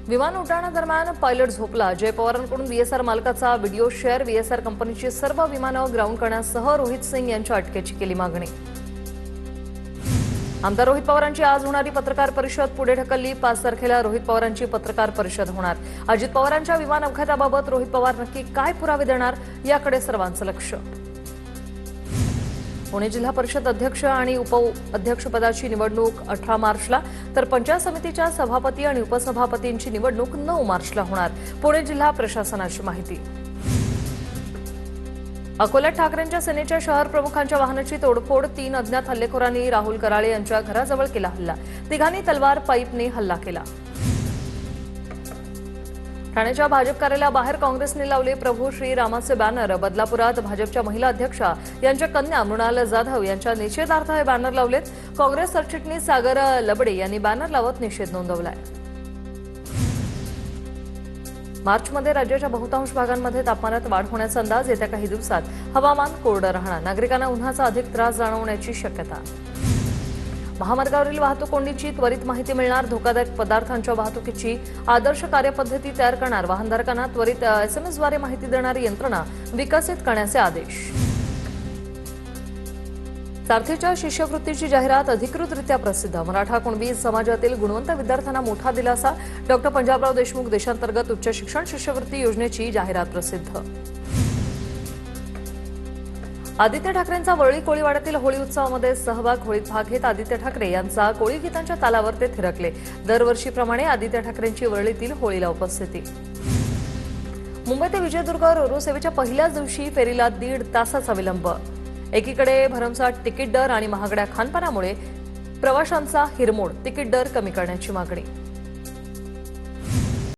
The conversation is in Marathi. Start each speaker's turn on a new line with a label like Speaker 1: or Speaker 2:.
Speaker 1: विमान उड्डाणादरम्यान पायलट झोपला. जय पवारांकडून व्हीएसआर मालकाचा व्हिडिओ शेअर. व्हीएसआर कंपनीची सर्व विमानं ग्राउंड करण्यासह रोहित सिंग यांच्या अटकेची केली मागणी. आमदार रोहित पवारांची आज होणारी पत्रकार परिषद पुढे ढकलली. 5 तारखेला रोहित पवारांची पत्रकार परिषद होणार. अजित पवारांच्या विमान अपघाताबाबत रोहित पवार नक्की काय पुरावे देणार याकडे सर्वांचं लक्ष. पुणे जिल्हा परिषद अध्यक्ष आणि उपअध्यक्षपदाची निवडणूक 18 मार्चला तर पंचायत समितीच्या सभापती आणि उपसभापतींची निवडणूक 9 मार्चला होणार. पुणे जिल्हा प्रशासनाची माहिती. अकोल्यात ठाकरेंच्या सेनेच्या शहर प्रमुखांच्या वाहनाची तोडफोड. 3 अज्ञात हल्लेखोरांनी राहुल कराळे यांच्या घराजवळ केला हल्ला. तिघांनी तलवार पाईपने हल्ला केला. ठाण्याच्या भाजप कार्यालयाबाहेर काँग्रेसने लावले प्रभू श्रीरामाचे बॅनर. बदलापुरात भाजपच्या महिला अध्यक्षा यांच्या कन्या मृणाल जाधव यांच्या निषेधार्थ हे बॅनर लावलेत. काँग्रेस सरचिटणीस सागर लबडे यांनी बॅनर लावत निषेध नोंदवलाय. मार्चमध्ये राज्याच्या बहुतांश भागांमध्ये तापमानात वाढ होण्याचा अंदाज. येत्या काही दिवसात हवामान कोरडं राहणार. नागरिकांना उन्हाचा अधिक त्रास जाणवण्याची शक्यता. महामार्गावरील वाहतूक कोंडीची त्वरित माहिती मिळणार. धोकादायक पदार्थांच्या वाहतुकीची आदर्श कार्यपद्धती तयार करणार. वाहनधारकांना त्वरित एसएमएसद्वारे माहिती देणारी यंत्रणा विकसित करण्याचे आदेश. सारथीच्या शिष्यवृत्तीची जाहिरात अधिकृतरित्या प्रसिद्ध. मराठा कुणबी समाजातील गुणवंत विद्यार्थ्यांना मोठा दिलासा. डॉक्टर पंजाबराव देशमुख देशांतर्गत उच्च शिक्षण शिष्यवृत्ती योजनेची जाहिरात प्रसिद्ध. आदित्य ठाकरेंचा वरळी कोळीवाड्यातील होळी उत्सवामध्ये सहभाग. होळीत भाग घेत आदित्य ठाकरे यांचा कोळी गीतांच्या तालावर ते थिरकले. दरवर्षीप्रमाणे आदित्य ठाकरेंची वरळीतील होळीला उपस्थिती. मुंबई ते विजयदुर्ग रोरो सेवेच्या पहिल्याच दिवशी फेरीला 1.5 तासाचा विलंब. एकीकडे भरमसाठ तिकीट दर आणि महागड्या खानपानामुळे प्रवाशांचा हिरमोड. तिकीट दर कमी करण्याची मागणी.